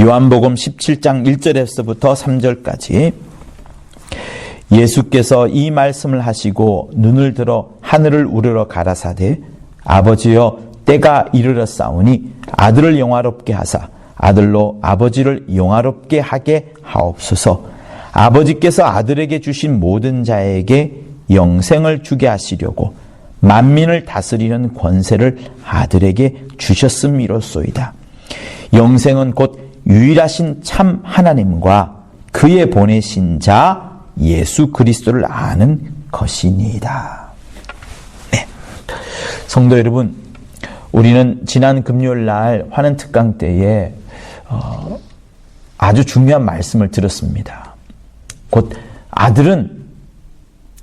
요한복음 17장 1절에서부터 3절까지 예수께서 이 말씀을 하시고 눈을 들어 하늘을 우러러 가라사대 아버지여 때가 이르렀사오니 아들을 영화롭게 하사 아들로 아버지를 영화롭게 하게 하옵소서. 아버지께서 아들에게 주신 모든 자에게 영생을 주게 하시려고 만민을 다스리는 권세를 아들에게 주셨음이로소이다. 영생은 곧 유일하신 참 하나님과 그의 보내신 자 예수 그리스도를 아는 것이니이다. 네. 성도 여러분, 우리는 지난 금요일 날 환원 특강 때에 아주 중요한 말씀을 들었습니다. 곧 아들은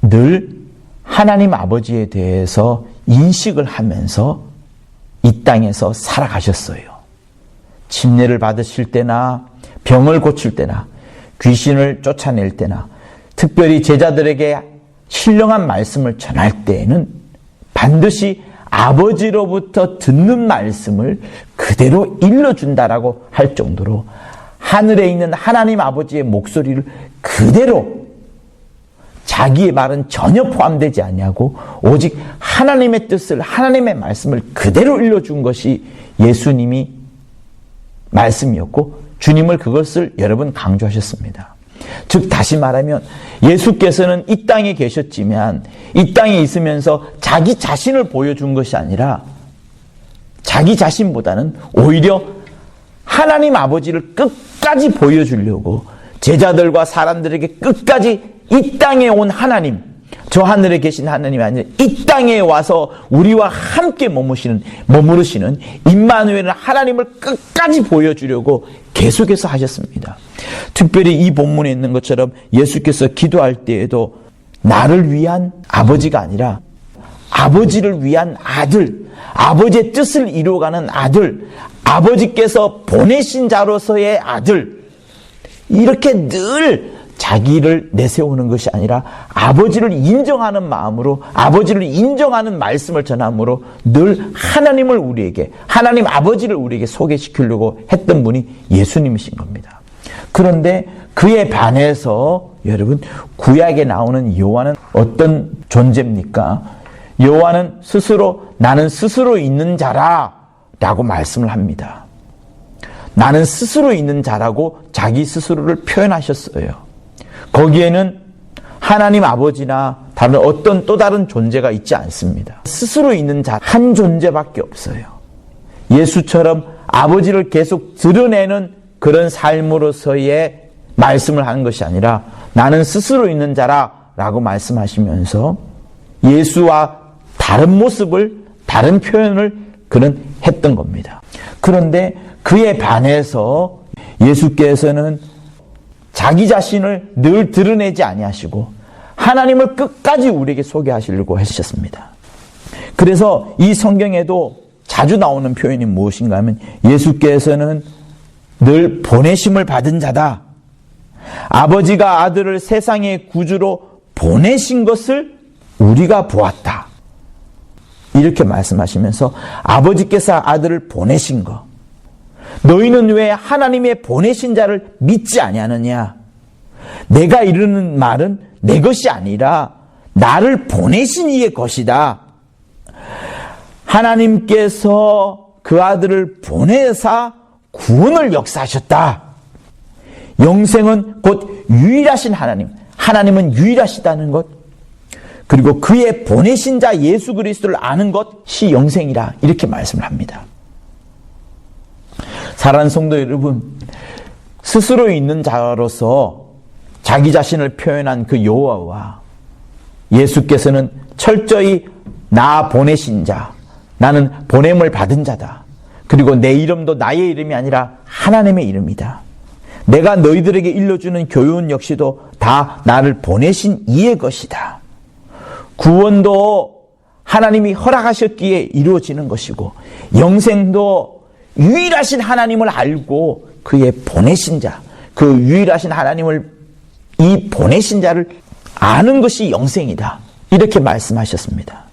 늘 하나님 아버지에 대해서 인식을 하면서 이 땅에서 살아가셨어요. 침례를 받으실 때나 병을 고칠 때나 귀신을 쫓아낼 때나 특별히 제자들에게 신령한 말씀을 전할 때에는 반드시 아버지로부터 듣는 말씀을 그대로 일러준다라고 할 정도로 하늘에 있는 하나님 아버지의 목소리를 그대로 자기의 말은 전혀 포함되지 아니하고 오직 하나님의 뜻을 하나님의 말씀을 그대로 일러준 것이 예수님이 말씀이었고 주님을 그것을 여러 번 강조하셨습니다. 즉 다시 말하면 예수께서는 이 땅에 계셨지만 이 땅에 있으면서 자기 자신을 보여준 것이 아니라 자기 자신보다는 오히려 하나님 아버지를 끝까지 보여주려고 제자들과 사람들에게 끝까지 이 땅에 온 하나님, 저 하늘에 계신 하나님이 아니라 이 땅에 와서 우리와 함께 머무르시는 임마누엘 하나님을 끝까지 보여주려고 계속해서 하셨습니다. 특별히 이 본문에 있는 것처럼 예수께서 기도할 때에도 나를 위한 아버지가 아니라 아버지를 위한 아들, 아버지의 뜻을 이루어가는 아들, 아버지께서 보내신 자로서의 아들, 이렇게 늘 자기를 내세우는 것이 아니라 아버지를 인정하는 마음으로 아버지를 인정하는 말씀을 전함으로 늘 하나님을 우리에게, 하나님 아버지를 우리에게 소개시키려고 했던 분이 예수님이신 겁니다. 그런데 그에 반해서 여러분, 구약에 나오는 여호와는 어떤 존재입니까? 여호와는 스스로 나는 스스로 있는 자라 라고 말씀을 합니다. 나는 스스로 있는 자라고 자기 스스로를 표현하셨어요. 거기에는 하나님 아버지나 다른 어떤 또 다른 존재가 있지 않습니다. 스스로 있는 자 한 존재밖에 없어요. 예수처럼 아버지를 계속 드러내는 그런 삶으로서의 말씀을 하는 것이 아니라 나는 스스로 있는 자라 라고 말씀하시면서 예수와 다른 모습을, 다른 표현을 그는 했던 겁니다. 그런데 그에 반해서 예수께서는 자기 자신을 늘 드러내지 아니하시고 하나님을 끝까지 우리에게 소개하시려고 하셨습니다. 그래서 이 성경에도 자주 나오는 표현이 무엇인가 하면 예수께서는 늘 보내심을 받은 자다. 아버지가 아들을 세상의 구주로 보내신 것을 우리가 보았다. 이렇게 말씀하시면서 아버지께서 아들을 보내신 것, 너희는 왜 하나님의 보내신 자를 믿지 아니하느냐? 내가 이르는 말은 내 것이 아니라 나를 보내신 이의 것이다. 하나님께서 그 아들을 보내사 구원을 역사하셨다. 영생은 곧 유일하신 하나님, 하나님은 유일하시다는 것, 그리고 그의 보내신 자 예수 그리스도를 아는 것이 영생이라 이렇게 말씀을 합니다. 사랑하는 성도 여러분, 스스로 있는 자로서 자기 자신을 표현한 그 여호와와 예수께서는 철저히 나 보내신 자, 나는 보냄을 받은 자다. 그리고 내 이름도 나의 이름이 아니라 하나님의 이름이다. 내가 너희들에게 일러주는 교훈 역시도 다 나를 보내신 이의 것이다. 구원도 하나님이 허락하셨기에 이루어지는 것이고 영생도 유일하신 하나님을 알고 그의 보내신 자, 그 유일하신 하나님을 이 보내신 자를 아는 것이 영생이다. 이렇게 말씀하셨습니다.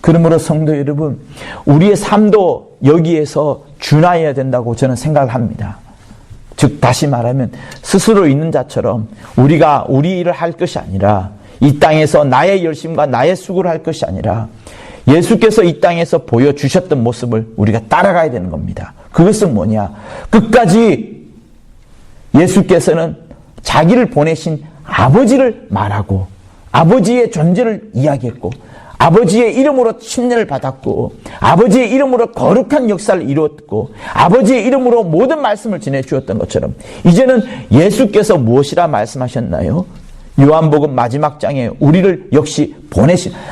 그러므로 성도 여러분, 우리의 삶도 여기에서 준하여야 된다고 저는 생각을 합니다. 즉 다시 말하면 스스로 있는 자처럼 우리가 우리 일을 할 것이 아니라, 이 땅에서 나의 열심과 나의 수고를 할 것이 아니라 예수께서 이 땅에서 보여주셨던 모습을 우리가 따라가야 되는 겁니다. 그것은 뭐냐? 끝까지 예수께서는 자기를 보내신 아버지를 말하고 아버지의 존재를 이야기했고, 아버지의 이름으로 침례를 받았고, 아버지의 이름으로 거룩한 역사를 이루었고, 아버지의 이름으로 모든 말씀을 전해주었던 것처럼 이제는 예수께서 무엇이라 말씀하셨나요? 요한복음 마지막 장에 우리를 역시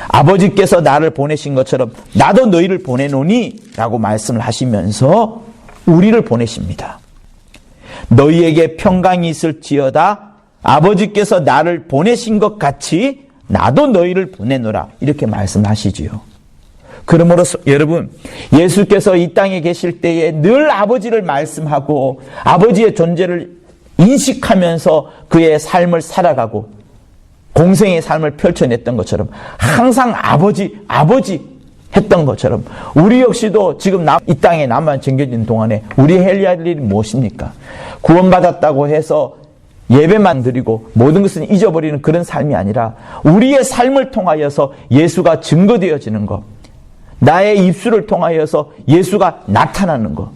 아버지께서 나를 보내신 것처럼 나도 너희를 보내노니 라고 말씀을 하시면서 우리를 보내십니다. 너희에게 평강이 있을지어다, 아버지께서 나를 보내신 것 같이 나도 너희를 보내노라, 이렇게 말씀하시지요. 그러므로서 여러분, 예수께서 이 땅에 계실 때에 늘 아버지를 말씀하고 아버지의 존재를 인식하면서 그의 삶을 살아가고 공생의 삶을 펼쳐냈던 것처럼, 항상 아버지 했던 것처럼 우리 역시도 지금 이 땅에 남아 정겨진 동안에 우리 해야 할 일이 무엇입니까? 구원받았다고 해서 예배만 드리고 모든 것은 잊어버리는 그런 삶이 아니라 우리의 삶을 통하여서 예수가 증거되어지는 것, 나의 입술을 통하여서 예수가 나타나는 것,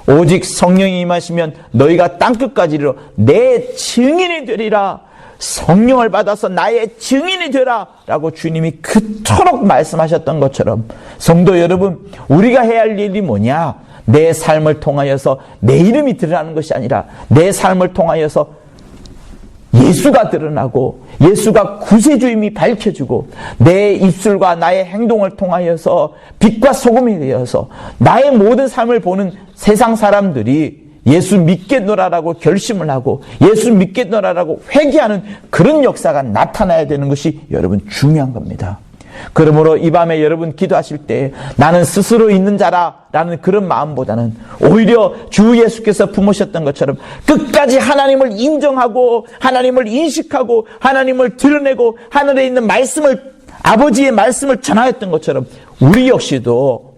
오직 성령이 임하시면 너희가 땅끝까지 이르러 내 증인이 되리라, 성령을 받아서 나의 증인이 되라 라고 주님이 그토록 말씀하셨던 것처럼, 성도 여러분, 우리가 해야 할 일이 뭐냐? 내 삶을 통하여서 내 이름이 드러나는 것이 아니라 내 삶을 통하여서 예수가 드러나고 예수가 구세주임이 밝혀지고, 내 입술과 나의 행동을 통하여서 빛과 소금이 되어서 나의 모든 삶을 보는 세상 사람들이 예수 믿겠노라라고 결심을 하고 예수 믿겠노라라고 회개하는 그런 역사가 나타나야 되는 것이 여러분 중요한 겁니다. 그러므로 이 밤에 여러분 기도하실 때 나는 스스로 있는 자라라는 그런 마음보다는 오히려 주 예수께서 품으셨던 것처럼 끝까지 하나님을 인정하고 하나님을 인식하고 하나님을 드러내고 하늘에 있는 말씀을, 아버지의 말씀을 전하였던 것처럼 우리 역시도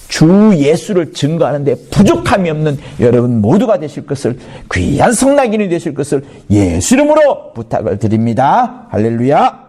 주 예수를 증거하는데 부족함이 없는 여러분 모두가 되실 것을, 귀한 성낙인이 되실 것을 예수 이름으로 부탁을 드립니다. 할렐루야.